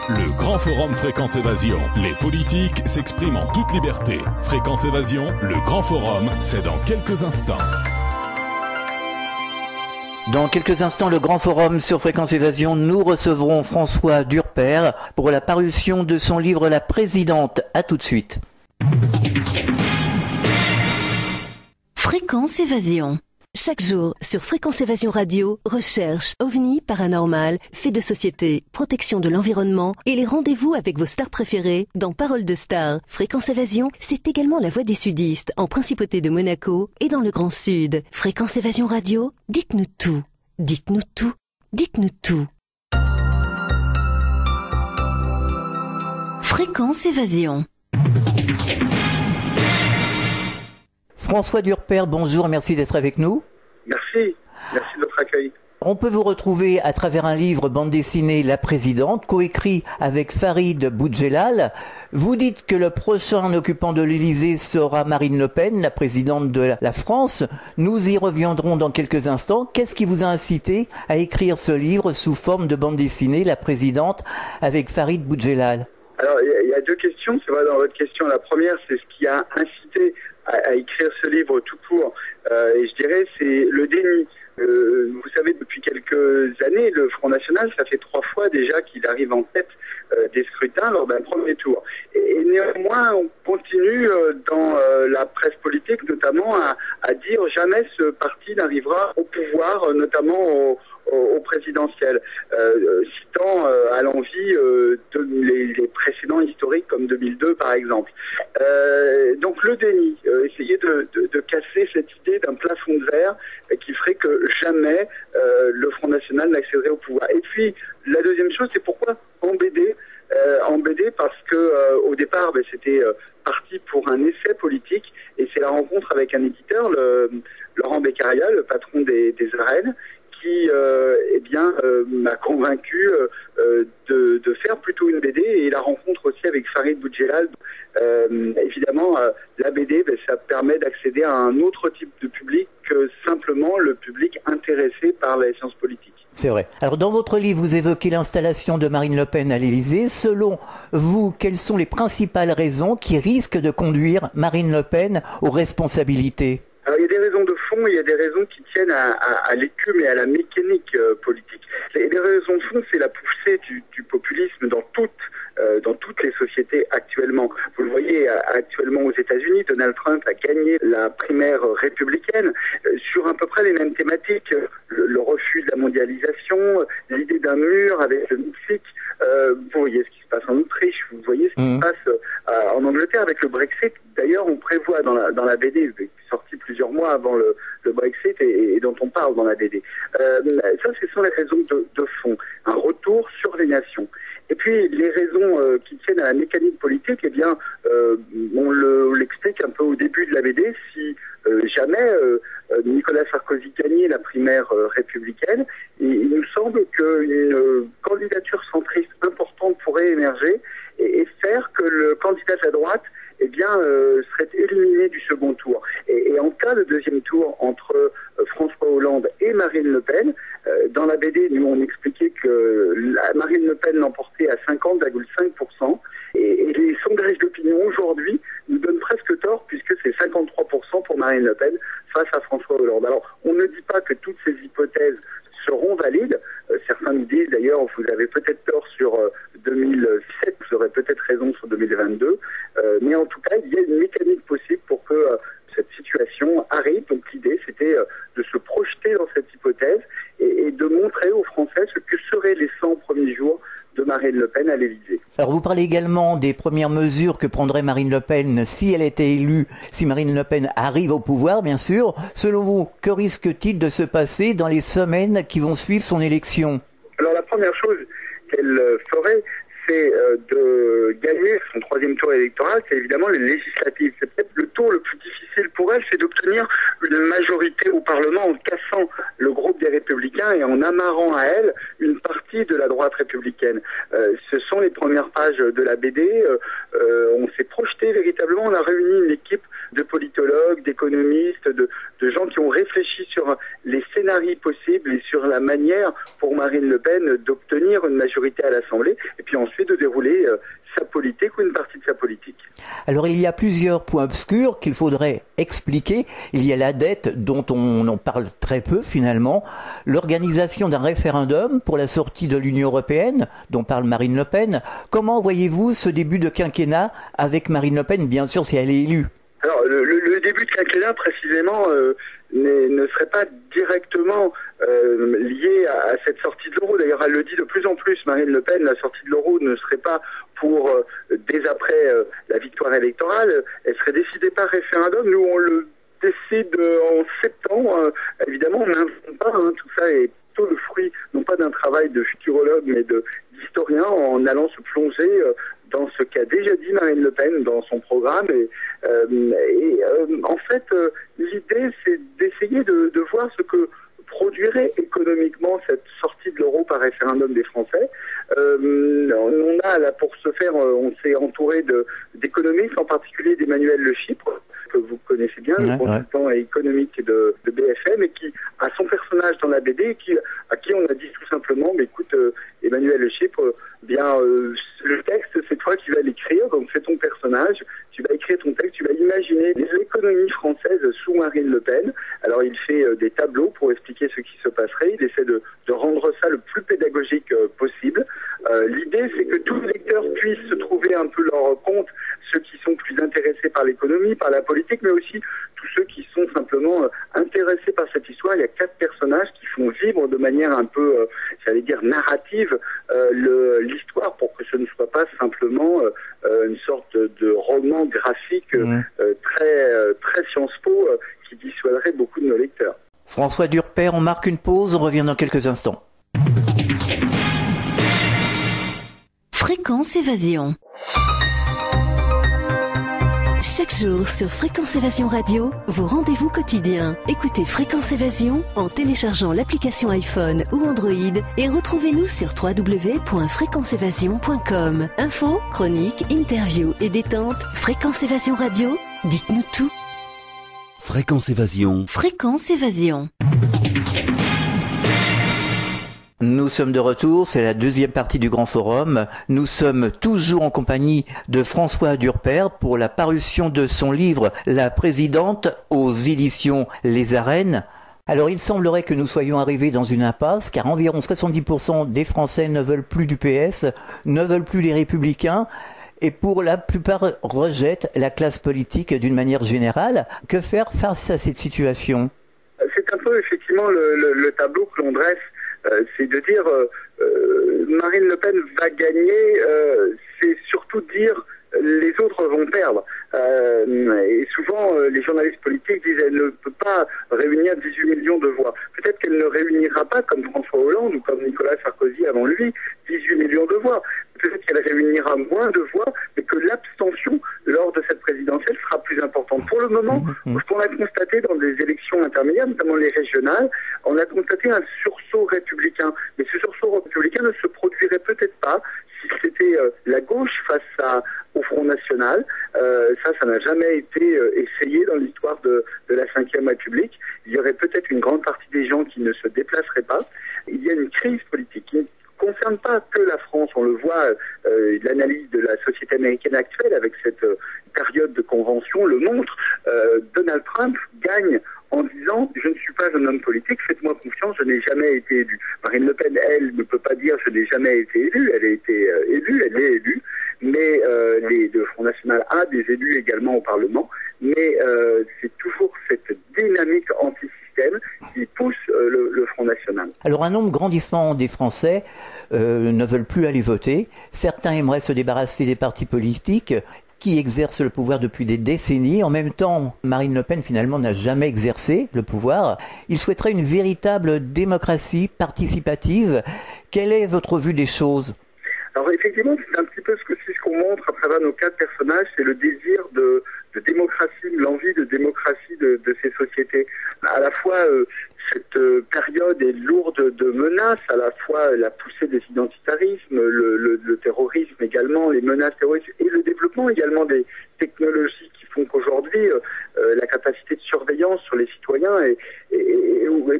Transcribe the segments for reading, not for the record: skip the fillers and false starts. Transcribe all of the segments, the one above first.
Le grand forum Fréquence Évasion. Les politiques s'expriment en toute liberté. Fréquence Évasion, le grand forum, c'est dans quelques instants. Dans quelques instants, le grand forum sur Fréquence Évasion, nous recevrons François Durper pour la parution de son livre La Présidente. À tout de suite. Fréquence Évasion. Chaque jour, sur Fréquence Évasion Radio, recherche, ovni, paranormal, faits de société, protection de l'environnement et les rendez-vous avec vos stars préférées dans Paroles de Stars. Fréquence Évasion, c'est également la voix des sudistes en Principauté de Monaco et dans le Grand Sud. Fréquence Évasion Radio, dites-nous tout. Dites-nous tout. Dites-nous tout. Fréquence Évasion. François Durper, bonjour, merci d'être avec nous. Merci de votre accueil. On peut vous retrouver à travers un livre bande dessinée La Présidente, coécrit avec Farid Boudjelal. Vous dites que le prochain occupant de l'Élysée sera Marine Le Pen, la présidente de la France. Nous y reviendrons dans quelques instants. Qu'est-ce qui vous a incité à écrire ce livre sous forme de bande dessinée, La Présidente, avec Farid Boudjelal? Alors, il y a deux questions. C'est vrai, dans votre question, la première, c'est ce qui a incité à écrire ce livre tout court. Et je dirais, c'est le déni. Vous savez, depuis quelques années, le Front National, ça fait 3 fois déjà qu'il arrive en tête des scrutins lors d'un premier tour. Et néanmoins, on continue dans la presse politique, notamment, à dire jamais ce parti n'arrivera au pouvoir, notamment au présidentiel, citant à l'envi les précédents historiques comme 2002 par exemple. Donc le déni, essayer de casser cette idée d'un plafond de verre qui ferait que jamais le Front National n'accéderait au pouvoir. Et puis la deuxième chose, c'est pourquoi en BD parce que au départ c'était parti pour un essai politique, et c'est la rencontre avec un éditeur, Laurent Beccaria, le patron des arènes, qui m'a convaincu de faire plutôt une BD, et la rencontre aussi avec Farid Boudjelal. Évidemment, la BD, ça permet d'accéder à un autre type de public que simplement le public intéressé par les sciences politiques. C'est vrai. Alors, dans votre livre, vous évoquez l'installation de Marine Le Pen à l'Élysée. Selon vous, quelles sont les principales raisons qui risquent de conduire Marine Le Pen aux responsabilités? Alors, il y a des raisons de fond, il y a des raisons qui tiennent à l'écume et à la mécanique politique. Et les raisons de fond, c'est la poussée du populisme dans toutes les sociétés actuellement. Vous le voyez actuellement aux États-Unis, Donald Trump a gagné la primaire républicaine sur à peu près les mêmes thématiques. Le refus de la mondialisation, l'idée d'un mur avec le Mexique. Vous voyez ce qui se passe en Autriche, vous voyez ce qui se passe en Angleterre avec le Brexit. D'ailleurs, on prévoit dans la BD, sortie plusieurs mois avant le Brexit et dont on parle dans la BD. Ça, ce sont les raisons de fond. Un retour sur les nations. Et puis, les raisons qui tiennent à la mécanique politique, eh bien, on l'explique un peu au début de la BD. Si jamais Nicolas Sarkozy gagnait la primaire républicaine, il nous semble qu'une candidature centriste importante pourrait émerger et faire que le candidat de la droite serait éliminé du second tour. Et en cas de deuxième tour entre François Hollande et Marine Le Pen, dans la BD, nous on expliquait que Marine Le Pen l'emportait à 50,5%, et les sondages d'opinion aujourd'hui nous donnent presque tort, puisque c'est 53% pour Marine Le Pen face à François Hollande. Alors, on ne dit pas que toutes ces hypothèses seront valides. Certains nous disent d'ailleurs, vous avez peut-être tort sur 2007, vous aurez peut-être raison sur 2022, mais en tout cas, il y a une mécanique possible pour que cette situation arrive. Donc l'idée, c'était de se projeter dans cette hypothèse et de montrer aux Français ce que seraient les 100 premiers jours de Marine Le Pen à l'Élysée. Alors vous parlez également des premières mesures que prendrait Marine Le Pen si elle était élue, si Marine Le Pen arrive au pouvoir, bien sûr. Selon vous, que risque-t-il de se passer dans les semaines qui vont suivre son élection? Alors la première chose qu'elle ferait, c'est de gagner son 3e tour électoral, c'est évidemment les législatives. C'est peut-être le tour le plus difficile pour elle, c'est d'obtenir une majorité au Parlement en cassant le groupe des Républicains et en amarrant à elle une partie de la droite républicaine. Ce sont les premières pages de la BD. On s'est projeté véritablement, on a réuni une équipe de politologues, d'économistes, de gens qui ont réfléchi sur les scénarios possibles et sur la manière pour Marine Le Pen d'obtenir une majorité à l'Assemblée et puis ensuite de dérouler sa politique ou une partie de sa politique. Alors il y a plusieurs points obscurs qu'il faudrait expliquer. Il y a la dette dont on en parle très peu finalement, l'organisation d'un référendum pour la sortie de l'Union européenne dont parle Marine Le Pen. Comment voyez-vous ce début de quinquennat avec Marine Le Pen, bien sûr si elle est élue? Alors le début de quinquennat précisément ne serait pas directement lié à cette sortie de l'euro. D'ailleurs, elle le dit de plus en plus, Marine Le Pen, la sortie de l'euro ne serait pas pour dès après la victoire électorale, elle serait décidée par référendum. Nous, on le décide en septembre. Évidemment, on n'invente pas, tout ça est plutôt le fruit, non pas d'un travail de futurologue, mais d'historien, en allant se plonger dans ce qu'a déjà dit Marine Le Pen dans son programme. En fait, l'idée, c'est d'essayer de voir ce que produirait économiquement cette sortie de l'euro par référendum des Français. On a là pour ce faire, on s'est entouré d'économistes, en particulier d'Emmanuel Le Chypre, que vous connaissez bien, le consultant économique de BFM, et qui a son personnage dans la BD, à qui on a dit tout simplement, mais écoute, Emmanuel Le Chypre, le texte, c'est toi qui vas l'écrire, donc c'est ton personnage, tu vas écrire ton texte, tu vas imaginer l'économie française sous Marine Le Pen. Alors il fait des tableaux pour expliquer ce qui se passerait, il essaie de rendre ça le plus pédagogique possible. L'idée, c'est que tous les lecteurs puissent se trouver un peu leur compte, ceux qui sont plus intéressés par l'économie, par la politique, mais aussi tous ceux qui sont simplement intéressés par cette histoire. Il y a 4 personnages qui font vivre de manière un peu, j'allais dire, narrative l'histoire, pour que ce ne soit pas simplement une sorte de roman graphique très Sciences Po qui dissuaderait beaucoup de nos lecteurs. François Durper, on marque une pause, on revient dans quelques instants. Fréquence Évasion. Chaque jour sur Fréquence Évasion Radio, vos rendez-vous quotidiens. Écoutez Fréquence Évasion en téléchargeant l'application iPhone ou Android et retrouvez-nous sur www.fréquenceévasion.com. Infos, chroniques, interviews et détente. Fréquence Évasion Radio, dites-nous tout. Fréquence Évasion. Fréquence Évasion. Nous sommes de retour, c'est la deuxième partie du Grand Forum. Nous sommes toujours en compagnie de François Durper pour la parution de son livre « La Présidente » aux éditions Les Arènes. Alors il semblerait que nous soyons arrivés dans une impasse, car environ 70% des Français ne veulent plus du PS, ne veulent plus les Républicains, et pour la plupart rejettent la classe politique d'une manière générale. Que faire face à cette situation? C'est un peu effectivement le tableau que l'on dresse. C'est de dire Marine Le Pen va gagner, c'est surtout dire les autres vont perdre. Et souvent, les journalistes politiques disent elle ne peut pas réunir 18 millions de voix. Peut-être qu'elle ne réunira pas, comme François Hollande ou comme Nicolas Sarkozy avant lui, 18 millions de voix. Peut-être qu'elle réunira moins de voix, mais que l'abstention lors de cette présidentielle sera plus importante. Pour le moment, ce qu'on a constaté dans des élections intermédiaires, notamment les régionales, on a constaté un sursaut républicain. Mais ce sursaut républicain ne se produirait peut-être pas si c'était la gauche face au Front National. Ça n'a jamais été essayé dans l'histoire de la Ve République. Il y aurait peut-être une grande partie des gens qui ne se déplaceraient pas. Il y a une crise politique qui ne concerne pas que la France. On le voit, l'analyse de la société américaine actuelle avec cette période de convention le montre. Donald Trump gagne en disant « Je ne suis pas un homme politique, faites-moi confiance, je n'ai jamais été élu ». Marine Le Pen, elle, ne peut pas dire « Je n'ai jamais été élu », elle a été élue, elle est élue, mais le Front National a des élus également au Parlement, mais c'est toujours cette dynamique anti-système qui pousse le Front National. Alors un nombre grandissant des Français ne veulent plus aller voter. Certains aimeraient se débarrasser des partis politiques qui exercent le pouvoir depuis des décennies. En même temps, Marine Le Pen finalement n'a jamais exercé le pouvoir. Ils souhaiteraient une véritable démocratie participative. Quelle est votre vue des choses ? Alors effectivement, c'est un petit peu ce qu'on montre à travers nos 4 personnages, c'est le désir de démocratie, l'envie de démocratie de ces sociétés. À la fois, cette période est lourde de menaces, à la fois la poussée des identitarismes, le terrorisme également, les menaces terroristes et le développement également des technologies qui font qu'aujourd'hui, la capacité de surveillance sur les citoyens est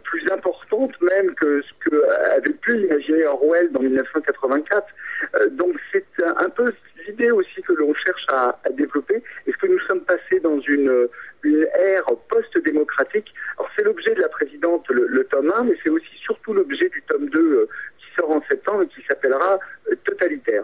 plus importante même que ce que avait pu imaginer Orwell dans 1984. Donc c'est un peu l'idée aussi que l'on cherche à développer. Est-ce que nous sommes passés dans une ère post-démocratique? Alors c'est l'objet de la présidente, le tome 1, mais c'est aussi surtout l'objet du tome 2 qui sort en septembre et qui s'appellera Totalitaire.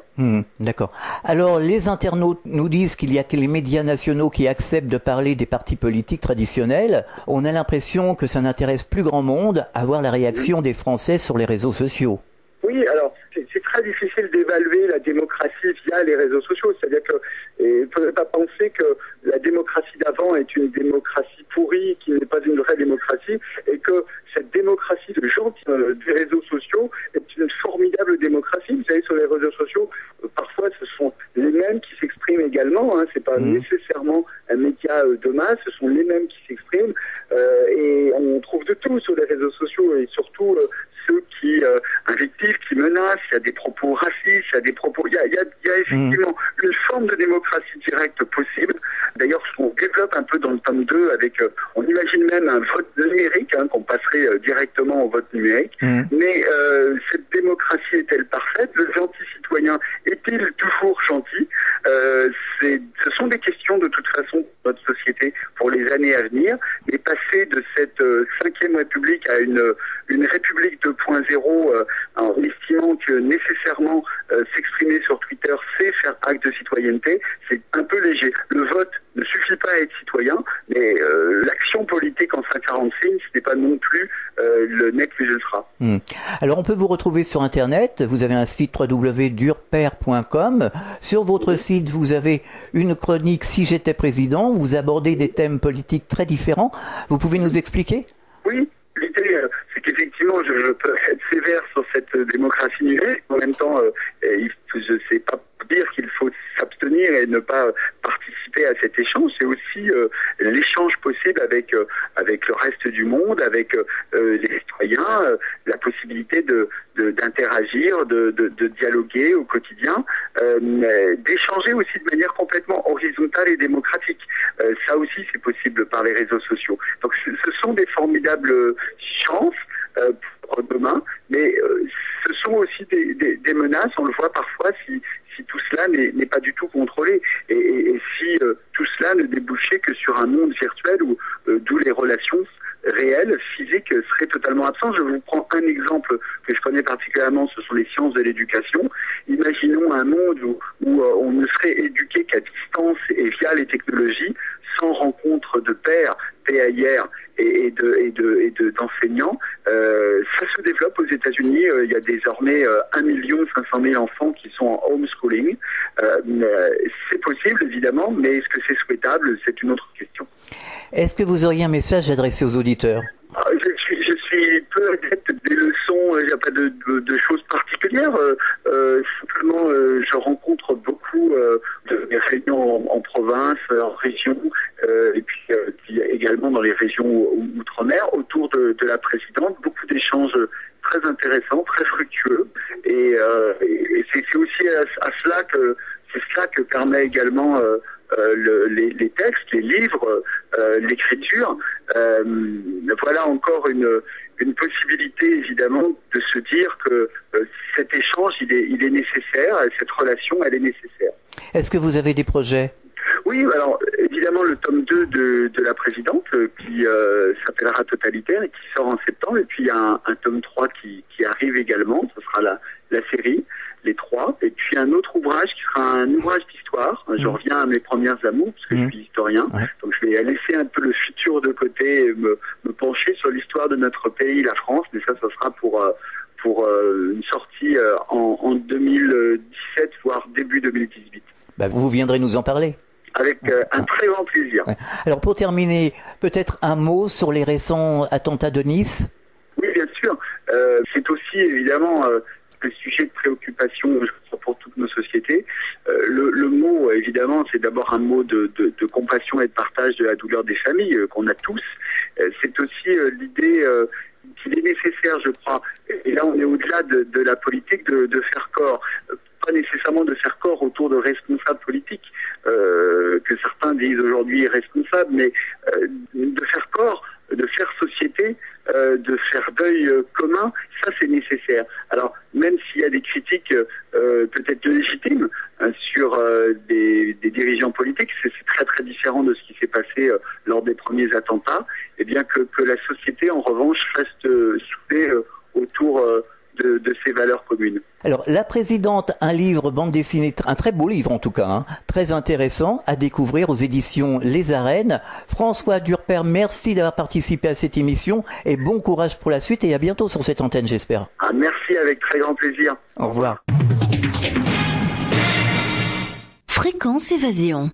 D'accord. Alors les internautes nous disent qu'il y a que les médias nationaux qui acceptent de parler des partis politiques traditionnels. On a l'impression que ça n'intéresse plus grand monde à voir la réaction des Français sur les réseaux sociaux. Oui, alors c'est très difficile d'évaluer la démocratie via les réseaux sociaux. C'est-à-dire que il ne faudrait pas penser que la démocratie d'avant est une démocratie pourrie, qui n'est pas une vraie démocratie, et que cette démocratie de gens des réseaux sociaux est une formidable démocratie. Vous savez, sur les réseaux sociaux, parfois ce sont les mêmes qui s'expriment également. C'est pas nécessairement un média de masse, ce sont les mêmes qui s'expriment. Et on trouve de tout sur les réseaux sociaux, et surtout ceux qui invectivent, qui menacent, il y a des propos racistes, il y a des propos... Il y a effectivement une forme de démocratie directe possible. D'ailleurs, ce qu'on développe un peu dans le tome 2 avec... on imagine même un vote numérique, qu'on passerait directement au vote numérique. Mais cette démocratie est-elle parfaite? Le gentil citoyen est-il toujours gentil? Ce sont des questions de toute façon de notre société pour les années à venir. Et passer de cette 5e République à une République 2.0 en estimant que nécessairement s'exprimer sur Twitter, c'est faire acte de citoyenneté, c'est un peu léger. Le vote ne suffit pas à être citoyen, mais l'action politique en 540 signes, ce n'est pas non plus le nec plus ultra. Alors on peut vous retrouver sur Internet, vous avez un site www.durper.com. Sur votre site, vous avez une chronique Si j'étais président, vous abordez des thèmes politiques très différents. Vous pouvez nous expliquer? Oui. L'idée, c'est qu'effectivement, je peux être sévère sur cette démocratie numérique. En même temps, je ne sais pas dire qu'il faut s'abstenir et ne pas participer à cet échange. C'est aussi l'échange possible avec le reste du monde, avec les citoyens, la possibilité d'interagir, de dialoguer au quotidien, d'échanger aussi de manière complètement horizontale et démocratique. Ça aussi, c'est possible par les réseaux sociaux. Donc, ce sont des formidables chances pour demain, mais ce sont aussi des menaces. On le voit parfois si tout cela n'est pas du tout contrôlé et si tout cela ne débouchait que sur un monde virtuel d'où les relations réelles, physiques, seraient totalement absentes. Je vous prends un exemple que je connais particulièrement, ce sont les sciences de l'éducation. Imaginons un monde où on ne serait éduqué qu'à distance et via les technologies, sans rencontre de pairs, PAIR et d'enseignants. Ça se développe aux États-Unis. Il y a désormais 1 500 000 enfants qui sont en homeschooling. C'est possible, évidemment, mais est-ce que c'est souhaitable? C'est une autre question. Est-ce que vous auriez un message adressé aux auditeurs? Je suis peu adepte des leçons, il n'y a pas de choses particulières. Simplement, je rencontre beaucoup de réunions en province, en région, et puis également dans les régions outre-mer, autour de la présidente. Beaucoup d'échanges très intéressants, très fructueux. Et c'est aussi à cela que permet également les textes, les livres, l'écriture. Voilà encore une possibilité évidemment de se dire que cet échange il est nécessaire, cette relation elle est nécessaire. Est-ce que vous avez des projets? Oui, alors évidemment le tome 2 de la présidente qui s'appellera Totalitaire et qui sort en septembre, et puis il y a un tome 3 qui arrive également, ce sera la série, les 3, et puis un autre ouvrage qui sera un ouvrage d'histoire. Je reviens à mes premières amours, parce que je suis historien, donc je vais laisser un peu le futur de côté et me pencher sur l'histoire de notre pays, la France, mais ça sera pour une sortie en 2017, voire début 2018. Vous viendrez nous en parler. Avec un très grand plaisir. Ouais. Alors pour terminer, peut-être un mot sur les récents attentats de Nice? Oui, bien sûr. C'est aussi évidemment un sujet de préoccupation pour toutes nos sociétés. Le mot, évidemment, c'est d'abord un mot de compassion et de partage de la douleur des familles qu'on a tous. C'est aussi l'idée qu'il est nécessaire, je crois, et là on est au-delà de la politique, de faire corps. Pas nécessairement de faire corps autour de responsables politiques, que que certains disent aujourd'hui irresponsable, mais de faire corps, de faire société, de faire deuil commun, ça c'est nécessaire. Alors même s'il y a des critiques peut-être légitimes sur des dirigeants politiques, c'est très très différent de ce qui s'est passé lors des premiers attentats, et bien que la société en revanche reste soudée autour de ces valeurs communes. Alors, La Présidente, un livre, bande dessinée, un très beau livre en tout cas, hein, très intéressant à découvrir aux éditions Les Arènes. François Durper, merci d'avoir participé à cette émission et bon courage pour la suite et à bientôt sur cette antenne, j'espère. Merci, avec très grand plaisir. Au revoir. Fréquence Évasion.